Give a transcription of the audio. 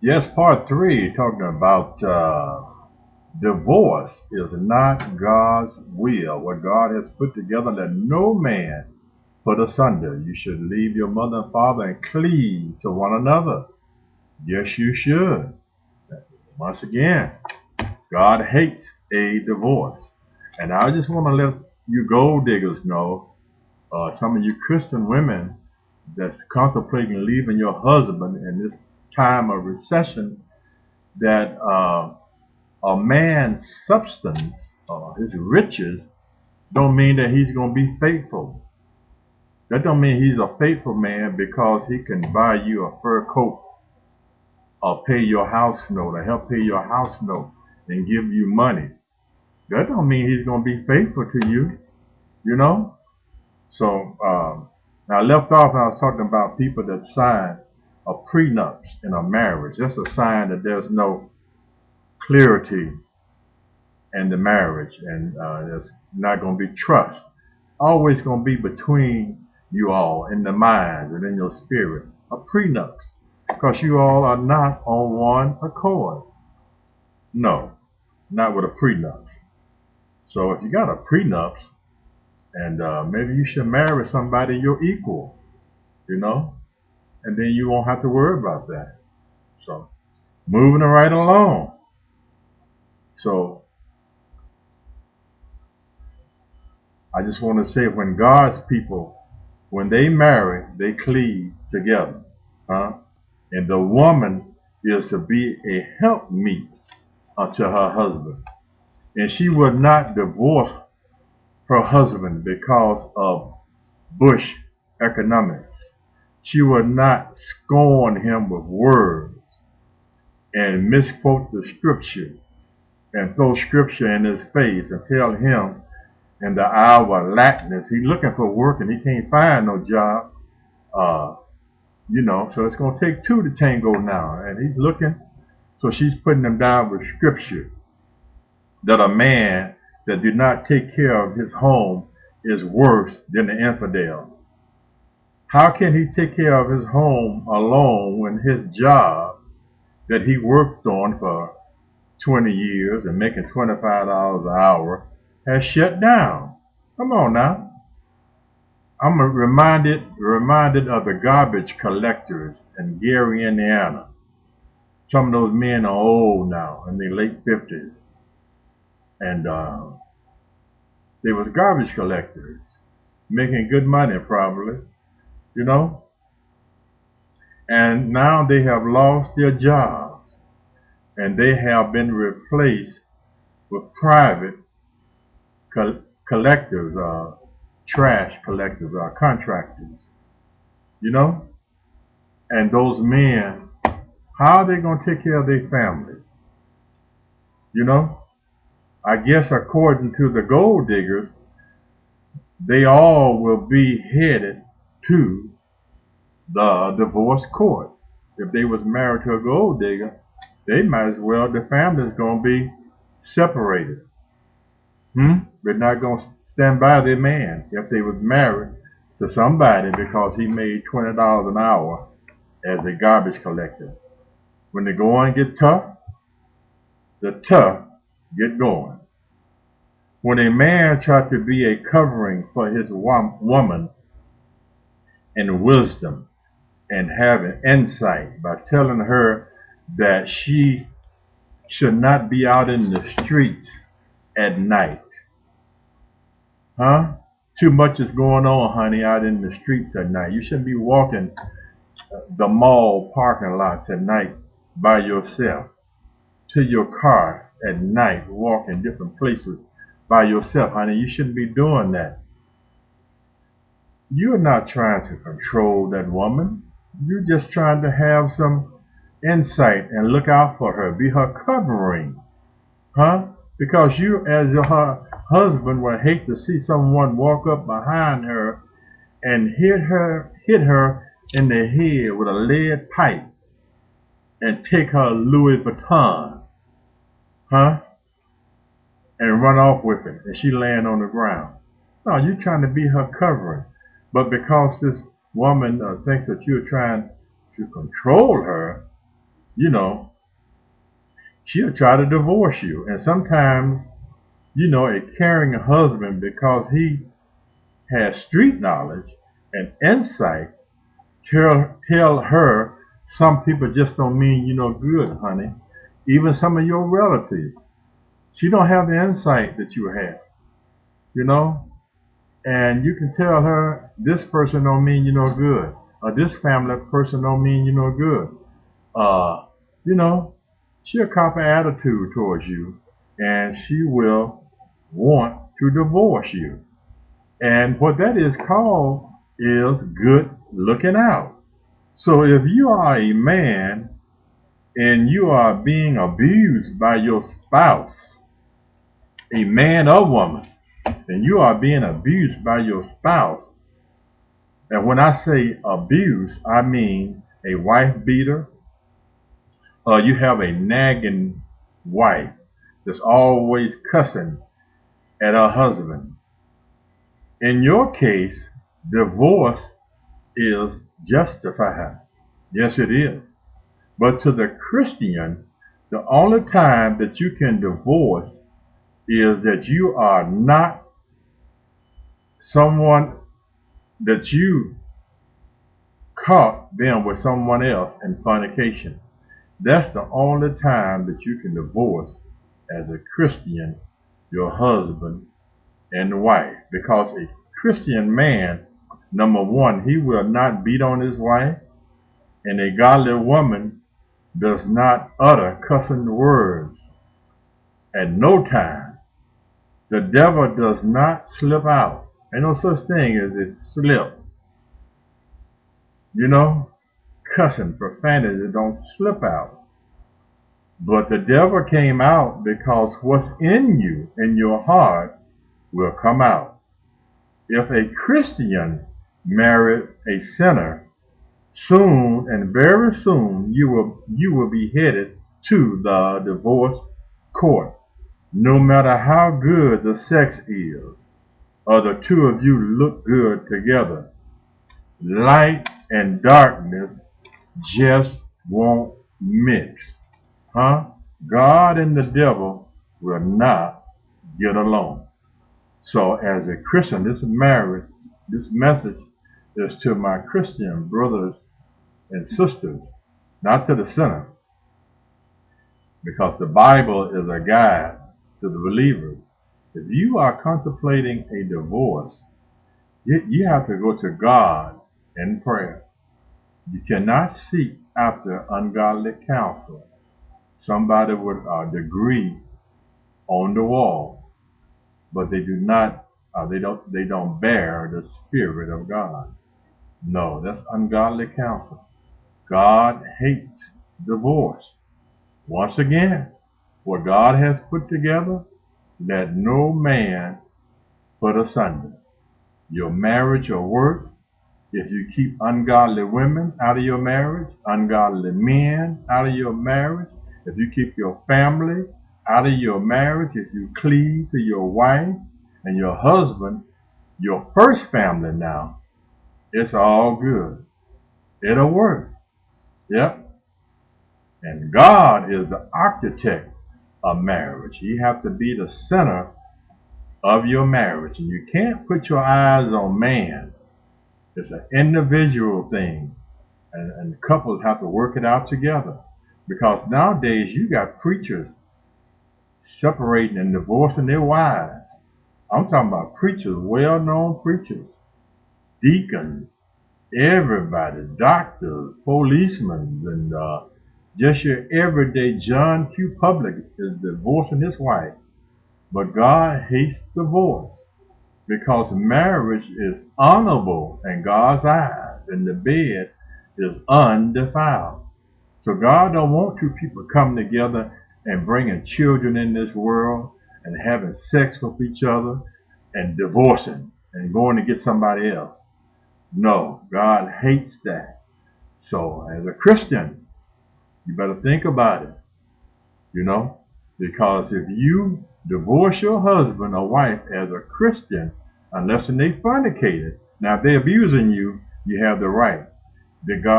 Yes, part three, talking about divorce is not God's will. What God has put together, let no man put asunder. You should leave your mother and father and cleave to one another. Yes, you should. Once again, God hates a divorce. And I just want to let you gold diggers know, some of you Christian women that's contemplating leaving your husband in this time of recession, that a man's substance, his riches, don't mean that he's going to be faithful. That don't mean he's a faithful man because he can buy you a fur coat or pay your house note or help pay your house note and give you money. That don't mean he's going to be faithful to you, you know? So now I left off and I was talking about people that sign a prenup in a marriage. That's a sign that there's no clarity in the marriage, and there's not going to be trust. Always going to be between you all in the mind and in your spirit. A prenup, because you all are not on one accord. No, not with a prenup. So if you got a prenup, and maybe you should marry somebody you're equal, you know, and then you won't have to worry about that. So moving right along. So I just want to say, when God's people, when they marry, they cleave together. Huh? And the woman is to be a helpmeet unto her husband. And she would not divorce her husband because of bush economics. She would not scorn him with words and misquote the scripture and throw scripture in his face and tell him in the hour of lackness, he's looking for work and he can't find no job. Uh, so it's going to take two to tango now. And he's looking, so she's putting him down with scripture that a man that do not take care of his home is worse than the infidel. How can he take care of his home alone when his job that he worked on for 20 years and making $25 an hour has shut down? Come on now. I'm reminded of the garbage collectors in Gary, Indiana. Some of those men are old now, in their late 50s, and they was garbage collectors, making good money probably, you know. And now they have lost their jobs, and they have been replaced with private collectors, trash collectors, contractors, you know. And those men, how are they going to take care of their families, you know? I guess according to the gold diggers, they all will be headed to the divorce court. If they was married to a gold digger, they might as well, the family's going to be separated. They're not going to stand by their man if they was married to somebody because he made $20 an hour as a garbage collector. When the going get tough, the tough get going. When a man tries to be a covering for his woman in wisdom and having insight by telling her that she should not be out in the streets at night. Huh? Too much is going on, honey, out in the streets at night. You shouldn't be walking the mall parking lots at night by yourself, to your car at night, walking different places by yourself, honey. You shouldn't be doing that. You're not trying to control that woman. You're just trying to have some insight and look out for her, be her covering, huh? Because you, as her husband, would hate to see someone walk up behind her and hit her in the head with a lead pipe and take her Louis Vuitton, huh? And run off with it, and she laying on the ground. No, you're trying to be her covering, but because this woman thinks that you're trying to control her, you know, she'll try to divorce you. And sometimes, a caring husband, because he has street knowledge and insight, tell her, some people just don't mean you no good, honey. Even some of your relatives, she don't have the insight that you have, you know. And you can tell her, this person don't mean you no good, or this family person don't mean you no good. Uh, you know, she'll cop an attitude towards you, and she will want to divorce you. And what that is called is good looking out. So if you are a man and you are being abused by your spouse, a man or woman, and you are being abused by your spouse, and when I say abuse, I mean a wife beater, or you have a nagging wife that's always cussing at her husband. In your case, divorce is justified. Yes, it is. But to the Christian, the only time that you can divorce is that you are not someone that you caught them with someone else in fornication. That's the only time that you can divorce as a Christian your husband and wife. Because a Christian man, number one, he will not beat on his wife, and a godly woman does not utter cussing words at no time. The devil does not slip out. Ain't no such thing as it slip. Cussing, profanity don't slip out. But the devil came out because what's in you, in your heart, will come out. If a Christian married a sinner, soon and very soon you will be headed to the divorce court. No matter how good the sex is, or the two of you look good together, light and darkness just won't mix. God and the devil will not get along. So as a Christian, this message is to my Christian brothers and sisters, not to the sinner, because the Bible is a guide to the believer. If you are contemplating a divorce, you have to go to God in prayer. You cannot seek after ungodly counsel, somebody with a degree on the wall, but they don't bear the Spirit of God. No, that's ungodly counsel. God hates divorce. Once again, what God has put together, let no man put asunder. Your marriage or work, if you keep ungodly women out of your marriage, ungodly men out of your marriage, if you keep your family out of your marriage, if you cleave to your wife and your husband, your first family now, it's all good. It'll work. Yep. And God is the architect of marriage. You have to be the center of your marriage. And you can't put your eyes on man. It's an individual thing. And couples have to work it out together. Because nowadays you got preachers separating and divorcing their wives. I'm talking about preachers, well-known preachers, deacons, everybody, doctors, policemen, and just your everyday John Q. Public is divorcing his wife. But God hates divorce because marriage is honorable in God's eyes and the bed is undefiled. So God don't want two people coming together and bringing children in this world and having sex with each other and divorcing and going to get somebody else. No, God hates that. So as a Christian, you better think about it, because if you divorce your husband or wife as a Christian, unless they fornicated, now if they're abusing you, you have the right that God